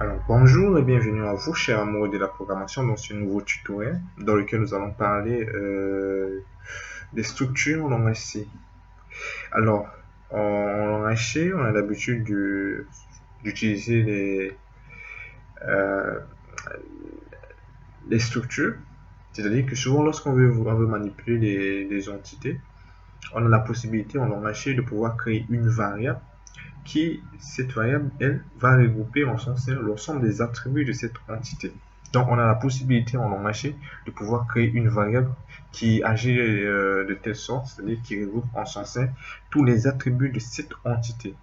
Alors, bonjour et bienvenue à vous, chers amoureux de la programmation, dans ce nouveau tutoriel dans lequel nous allons parler des structures en langage C. Alors, en langage C, on a l'habitude d'utiliser euh, les structures, c'est-à-dire que souvent, lorsqu'on veut manipuler des entités, on a la possibilité en langage C de pouvoir créer une variable cette variable, elle, va regrouper en son sein l'ensemble des attributs de cette entité. Donc, on a la possibilité en langage C de pouvoir créer une variable qui agit de telle sorte, c'est-à-dire qui regroupe en son sein tous les attributs de cette entité.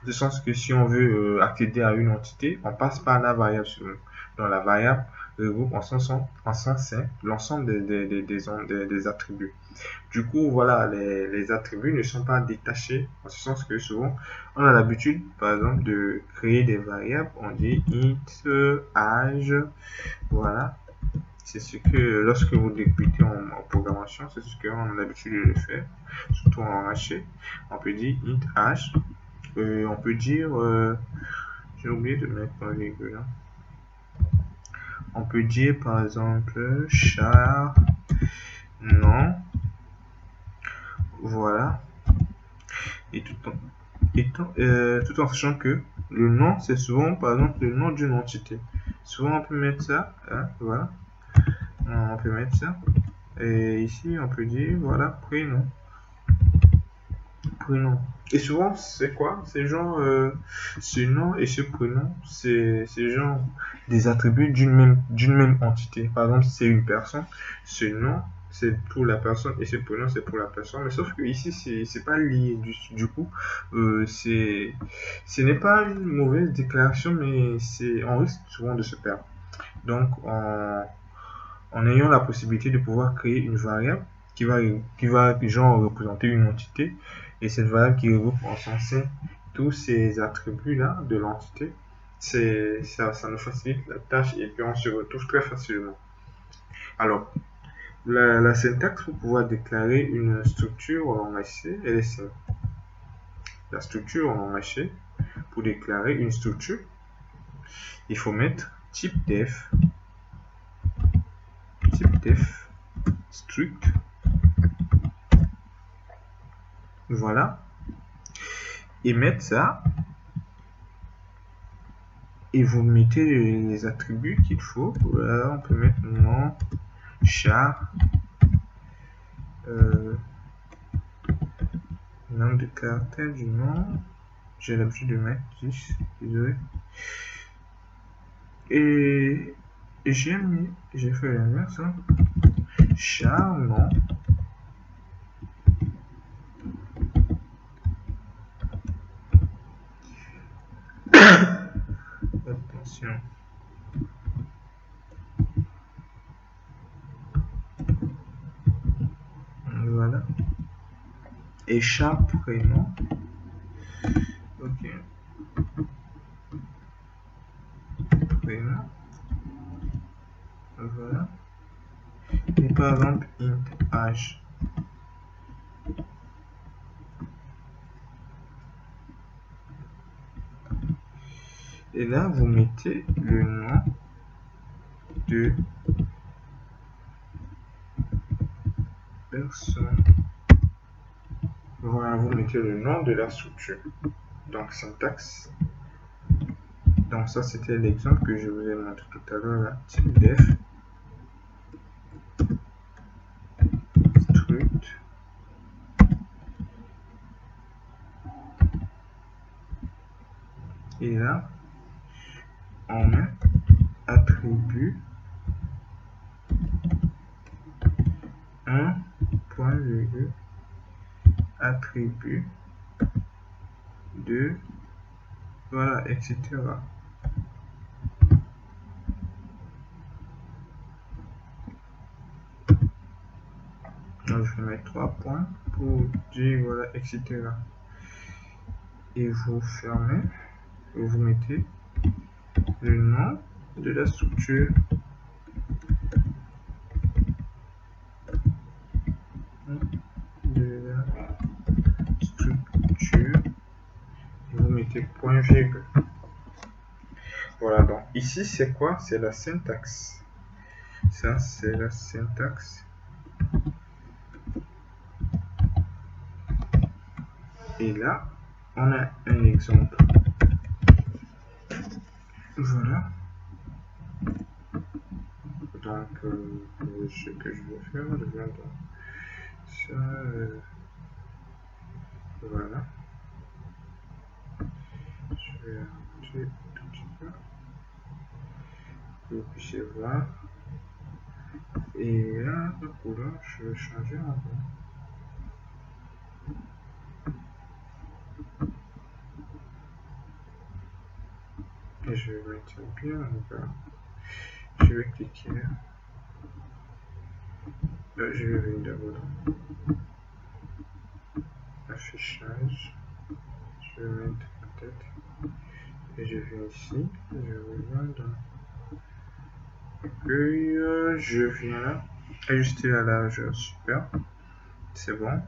De sens que si on veut accéder à une entité, on passe par la variable seulement. Donc, la variable regroupe en son sein l'ensemble des attributs. Du coup, voilà, les attributs ne sont pas détachés, en ce sens que souvent, on a l'habitude, par exemple, de créer des variables. On dit int, âge, voilà. C'est ce que, lorsque vous débutez en programmation, c'est ce qu'on a l'habitude de le faire, surtout en langage C. On peut dire int, âge. On peut dire, j'ai oublié de mettre un virgule là. On peut dire, par exemple, char, nom, voilà. Et tout en sachant que le nom, c'est souvent, par exemple, le nom d'une entité. Souvent, on peut mettre ça, hein, voilà. On peut mettre ça. Et ici, on peut dire, voilà, prénom. Prénom. Et souvent, c'est quoi? C'est genre, ce nom et ce prénom, c'est genre des attributs d'une même entité. Par exemple, c'est une personne, ce nom, c'est pour la personne et ce prénom, c'est pour la personne. Mais sauf que ici, c'est pas lié. Du coup, ce n'est pas une mauvaise déclaration, mais on risque souvent de se perdre. Donc, en ayant la possibilité de pouvoir créer une variable qui va genre représenter une entité, et cette variable qui regroupe en son sein tous ces attributs-là de l'entité, ça nous facilite la tâche et puis on se retrouve très facilement. Alors, la syntaxe pour pouvoir déclarer une structure en langage C, elle est simple. La structure en langage C, pour déclarer une structure, il faut mettre type def struct, voilà, et mettre ça, et vous mettez les attributs qu'il faut. Voilà, on peut mettre nom, char, nombre de caractères du nom, j'ai l'habitude de mettre 10, désolé. Et j'ai fait l'inverse, hein. Char, nom, attention, voilà, et char prénom, ok, prénom, voilà, et par exemple int âge. Et là, vous mettez le nom de personne. Voilà, vous mettez le nom de la structure. Donc, syntaxe. Donc, ça, c'était l'exemple que je vous ai montré tout à l'heure, là. Type def. Struct. Et là, on met attribut 1, point virgule, attribut 2, voilà, etc. Donc, je vais mettre 3 points pour dire, voilà, etc. Et vous fermez, et vous mettez le nom de la structure. De la structure. Et vous mettez point virgule. Voilà, donc ici c'est quoi? C'est la syntaxe. Ça c'est la syntaxe. Et là, on a un exemple. Voilà. Donc, ce que je vais faire, je viens dans ça. Voilà. Je vais ajouter tout petit peu. Que vous puissiez voir. Et là, la couleur, je vais changer en bas. Et je vais mettre bien en bas. Je vais cliquer là. Là, je vais venir d'abord dans affichage. Je vais mettre la tête. Et je viens ici. Je reviens dans accueil. Je viens là. Ajuster la largeur. Super. C'est bon.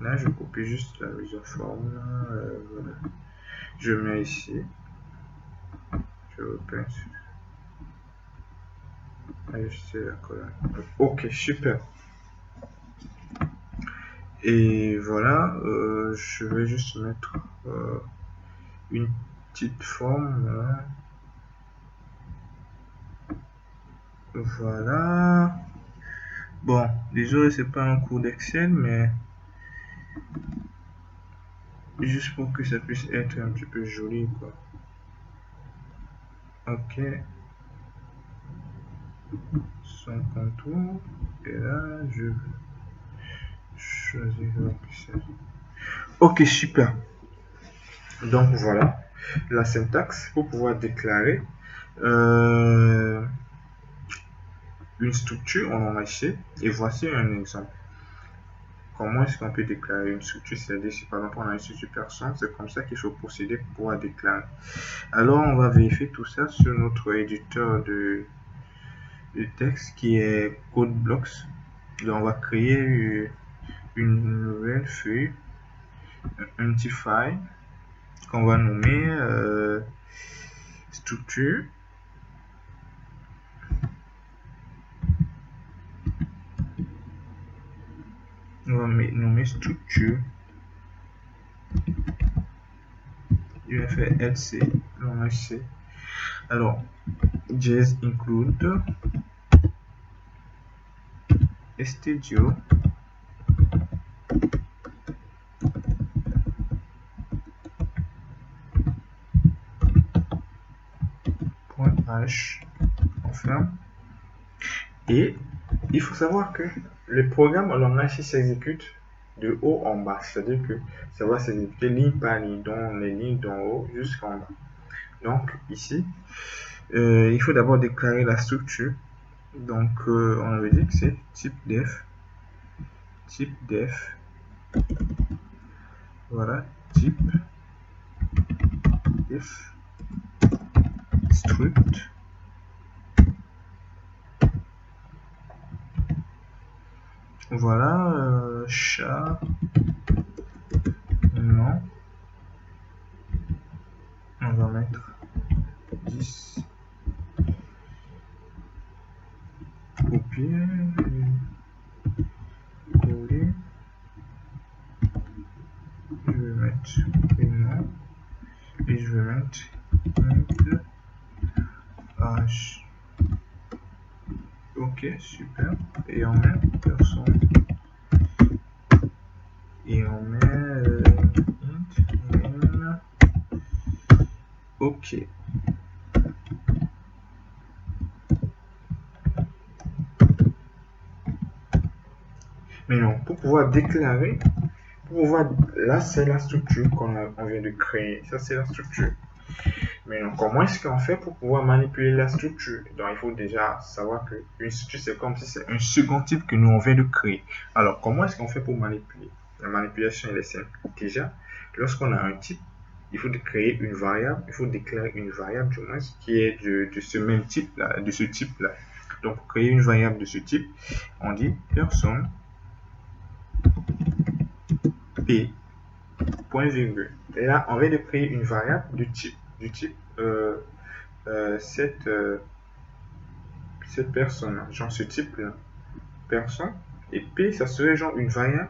Là, je copie juste la mise en forme. Voilà. Je mets ici. Je repince. Ajuster la colonne. Ok, super. Et voilà, je vais juste mettre une petite forme. Voilà. Bon, désolé, c'est pas un cours d'Excel, mais juste pour que ça puisse être un petit peu joli, quoi. Ok. Son contour. Et là, je choisis le pixel. Ok, super. Donc voilà la syntaxe pour pouvoir déclarer une structure en entier. Et voici un exemple. Comment est-ce qu'on peut déclarer une structure? C'est-à-dire, si par exemple on a une structure personne, c'est comme ça qu'il faut procéder pour pouvoir déclarer. Alors, on va vérifier tout ça sur notre éditeur de texte qui est CodeBlocks. Donc, on va créer une nouvelle feuille, un petit file qu'on va nommer structure. On va nommer structure. Je vais faire LC, C. Alors, JS include studio .h, on ferme. Et il faut savoir que le programme en langage s'exécute de haut en bas, c'est-à-dire que ça va s'exécuter ligne par ligne, donc les lignes d'en haut jusqu'en bas. Donc ici, il faut d'abord déclarer la structure. Donc on avait dit que c'est type def, voilà, type def struct. Voilà, chat, non, on va mettre 10, copier, coller, je vais mettre non, et je vais mettre H. Ok, super. Et on met personne. Et on met int name. Ok. Maintenant, pour pouvoir déclarer, là c'est la structure qu'on vient de créer. Ça c'est la structure. Maintenant, comment est-ce qu'on fait pour pouvoir manipuler la structure? Donc, il faut déjà savoir qu'une structure, c'est comme si c'est un second type que nous on vient de créer. Alors, comment est-ce qu'on fait pour manipuler? La manipulation, elle est simple. Déjà, lorsqu'on a un type, il faut créer une variable, il faut déclarer une variable du moins qui est de ce même type-là, de ce type-là. Donc, pour créer une variable de ce type, on dit personne p, point virgule. Et là, on vient de créer une variable de type. du type cette personne, genre ce type là, personne, et P, ça serait genre une variable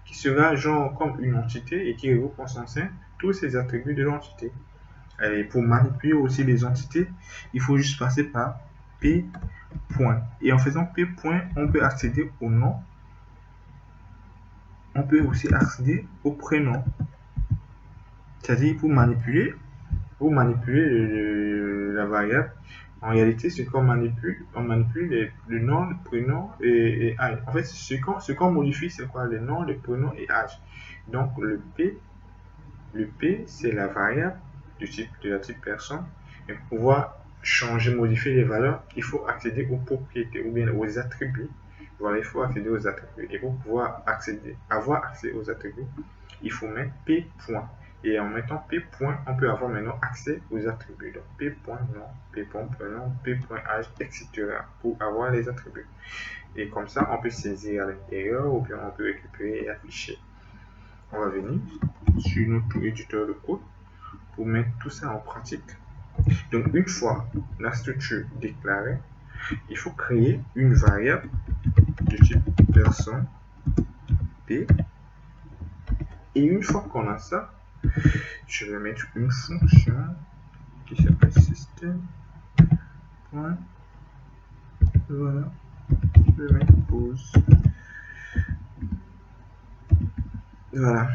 qui sera genre comme une entité et qui regroupe en son sein tous ces attributs de l'entité. Et pour manipuler aussi les entités, il faut juste passer par P point. Et en faisant P point, on peut accéder au nom. On peut aussi accéder au prénom. C'est-à-dire pour manipuler la variable, en réalité, ce qu'on manipule, on manipule le nom, le prénom et âge. En fait, ce qu'on modifie, c'est quoi? Le nom, le prénom et âge. Donc, le P, c'est la variable de la type personne. Et pour pouvoir changer, modifier les valeurs, il faut accéder aux propriétés ou bien aux attributs. Voilà, il faut accéder aux attributs. Et pour pouvoir avoir accès aux attributs, il faut mettre P point. Et en mettant P point, on peut avoir maintenant accès aux attributs. Donc P point nom, P point prénom, P point âge, etc. pour avoir les attributs. Et comme ça, on peut saisir à l'intérieur ou bien on peut récupérer et afficher. On va venir sur notre éditeur de code pour mettre tout ça en pratique. Donc une fois la structure déclarée, il faut créer une variable de type personne P. Et une fois qu'on a ça, je vais mettre une fonction qui s'appelle système. Voilà, je vais mettre pause. Voilà,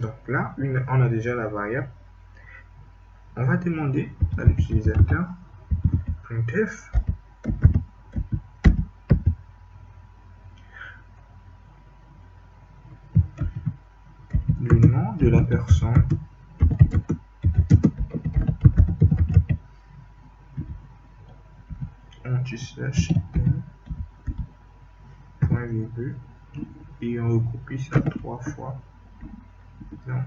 donc là, on a déjà la variable. On va demander à l'utilisateur printf le nom de la personne anti/n point virgule et on recopie ça 3 fois. Donc,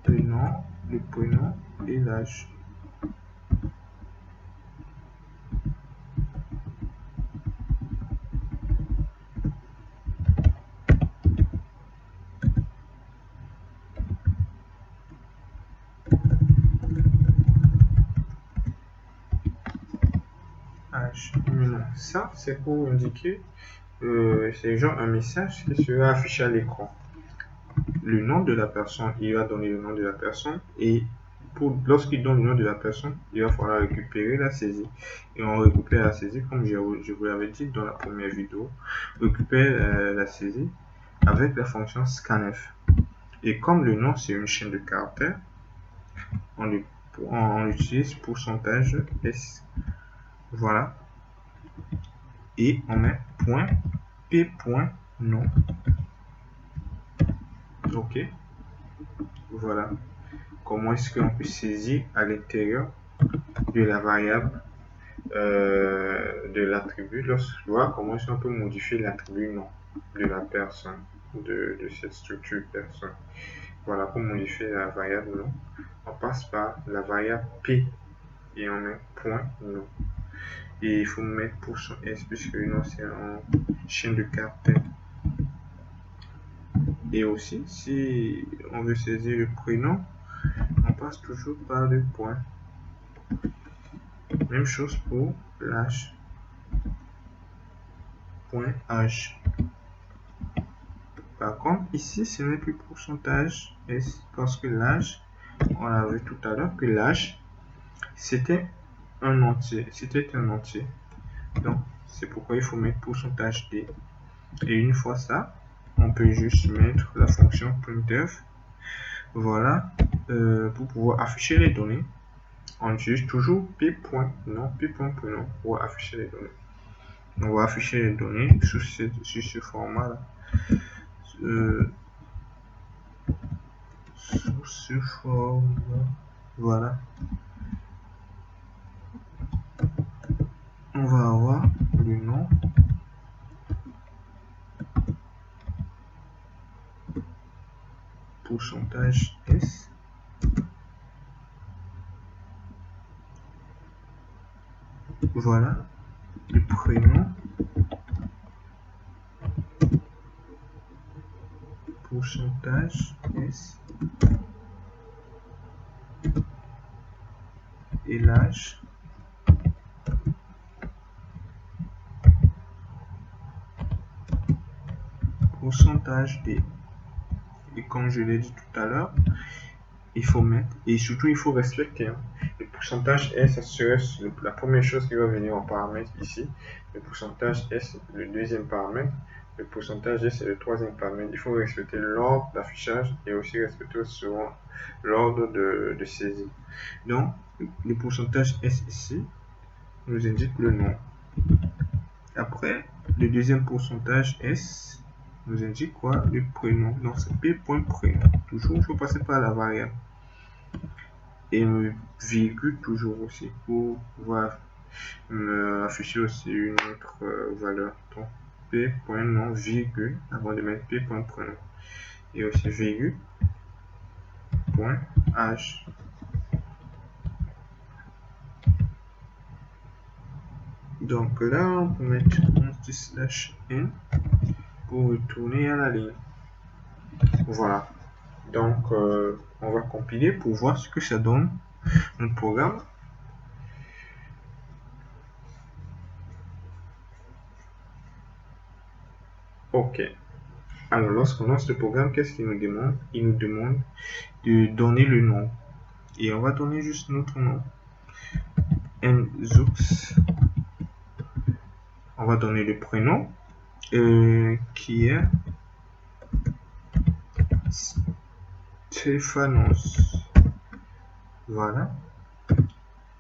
le nom, le prénom et l'âge. Maintenant, ça c'est pour indiquer, c'est genre un message qui sera affiché à l'écran. Le nom de la personne, il va donner le nom de la personne et lorsqu'il donne le nom de la personne, il va falloir récupérer la saisie. Et on récupère la saisie, comme je vous l'avais dit dans la première vidéo, récupère la saisie avec la fonction scanf. Et comme le nom c'est une chaîne de caractères, on utilise pourcentage %S. Voilà. Et on met point P point nom. Ok. Voilà. Comment est-ce qu'on peut saisir à l'intérieur de la variable de l'attribut, voir comment est-ce qu'on peut modifier l'attribut nom de la personne, de cette structure personne. Voilà, pour modifier la variable nom, on passe par la variable P et on met point nom. Et il faut mettre %S puisque le nom c'est en chaîne de caractères. Et aussi, si on veut saisir le prénom, on passe toujours par le point. Même chose pour l'âge. Point âge. Par contre, ici, ce n'est plus pourcentage S parce que l'âge, on a vu tout à l'heure que l'âge, c'était un entier. Donc, c'est pourquoi il faut mettre pourcentage D. Et une fois ça, on peut juste mettre la fonction printf. Voilà, pour pouvoir afficher les données. On utilise toujours p.nom pour afficher les données. On va afficher les données sur ce format là. Sous ce format, voilà. On va avoir le nom, pourcentage S, voilà, le prénom, pourcentage S, et l'âge. Pourcentage D. Et comme je l'ai dit tout à l'heure, il faut mettre, et surtout il faut respecter. Le pourcentage S, ça serait la première chose qui va venir en paramètre ici. Le pourcentage S, le deuxième paramètre. Le pourcentage S, c'est le troisième paramètre. Il faut respecter l'ordre d'affichage et aussi respecter souvent l'ordre de saisie. Donc, le pourcentage S ici nous indique le nom. Après, le deuxième pourcentage S nous indique quoi? Le prénom. Donc, c'est P.prénom. Toujours, il faut passer par la variable. Et virgule toujours aussi pour pouvoir afficher aussi une autre valeur. Donc, P.nom, virgule, avant de mettre P.prénom. Et aussi virgule, point, H. Donc là, on peut mettre /n pour retourner à la ligne. Voilà. Donc, on va compiler pour voir ce que ça donne notre programme. Ok. Alors, lorsqu'on lance le programme, qu'est-ce qu'il nous demande? Il nous demande de donner le nom. Et on va donner juste notre nom. Nzux. On va donner le prénom qui est Stéphanos. Voilà.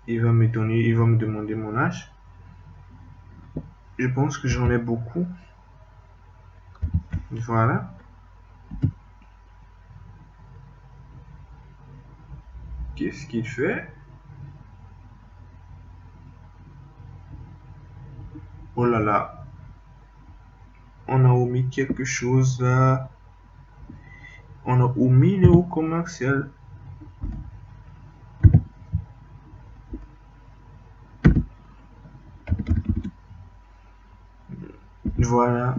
Il va me demander mon âge. Je pense que j'en ai beaucoup. Voilà. Qu'est-ce qu'il fait? Oh là là. On a omis quelque chose là. On a omis le haut commercial. Voilà.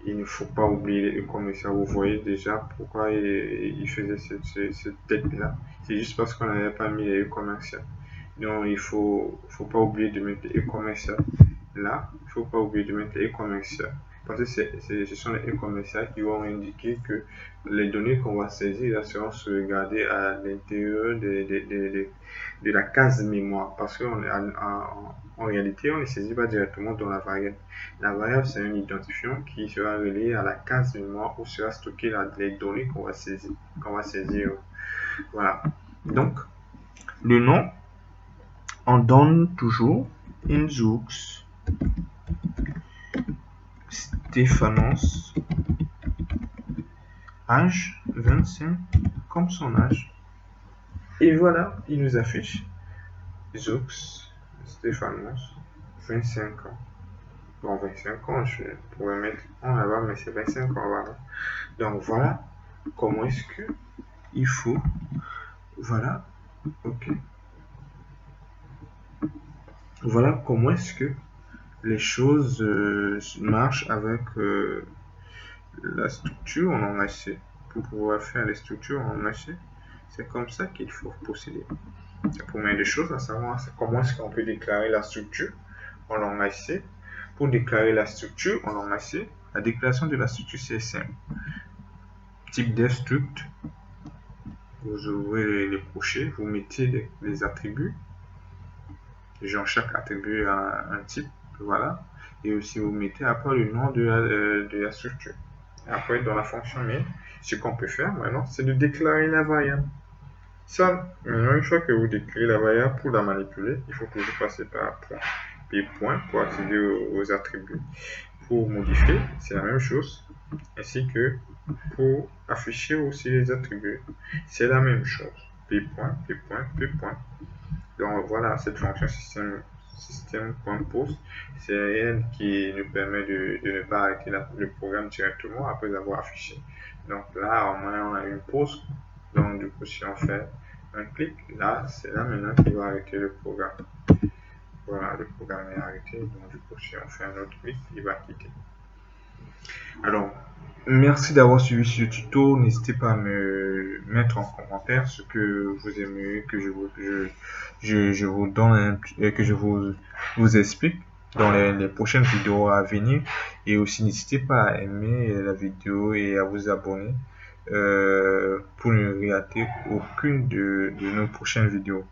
Il ne faut pas oublier le commercial. Vous voyez déjà pourquoi il faisait cette tête-là. C'est juste parce qu'on n'avait pas mis les commercial. Donc il faut pas oublier de mettre les commercial. Là, il ne faut pas oublier de mettre les commercial. Parce que ce sont les commercial qui vont indiquer que les données qu'on va saisir là, seront sauvegardées à l'intérieur de la case mémoire. Parce qu'en réalité, on ne saisit pas directement dans la variable. La variable, c'est un identifiant qui sera relié à la case mémoire où sera stocké les données qu'on va saisir. Voilà. Donc, le nom, on donne toujours Nzux Stéphanos, âge 25 comme son âge. Et voilà, il nous affiche Nzux Stéphanos, 25 ans. Bon, 25 ans, je pourrais mettre en là-bas, mais c'est 25 ans, voilà. Donc voilà comment est-ce que il faut. Voilà, ok. Voilà comment est-ce que les choses marchent avec la structure en enhaché. Pour pouvoir faire les structures en enhaché, c'est comme ça qu'il faut procéder. La première des choses à savoir, c'est comment est-ce qu'on peut déclarer la structure en enhaché. Pour déclarer la structure en enhaché, la déclaration de la structure c'est simple. Type devstruct, vous ouvrez les crochets, vous mettez les attributs. Genre chaque attribut a un type, voilà. Et aussi vous mettez après le nom de la structure. Après, dans la fonction main, ce qu'on peut faire maintenant, c'est de déclarer la variable. Ça, maintenant, une fois que vous déclarez la variable, pour la manipuler, il faut toujours passer par point. Puis point pour accéder aux attributs. Pour modifier, c'est la même chose. Ainsi que pour afficher aussi les attributs, c'est la même chose. Puis point, puis point, puis point. Donc voilà, cette fonction système.post, c'est elle qui nous permet de ne pas arrêter le programme directement après avoir affiché. Donc là, au moins, on a une pause. Donc du coup, si on fait un clic, là, c'est là maintenant qu'il va arrêter le programme. Voilà, le programme est arrêté. Donc du coup, si on fait un autre clic, il va quitter. Alors, merci d'avoir suivi ce tuto. N'hésitez pas à me mettre en commentaire ce que vous aimez, que je vous donne, que vous explique dans les prochaines vidéos à venir. Et aussi, n'hésitez pas à aimer la vidéo et à vous abonner pour ne rater aucune de nos prochaines vidéos.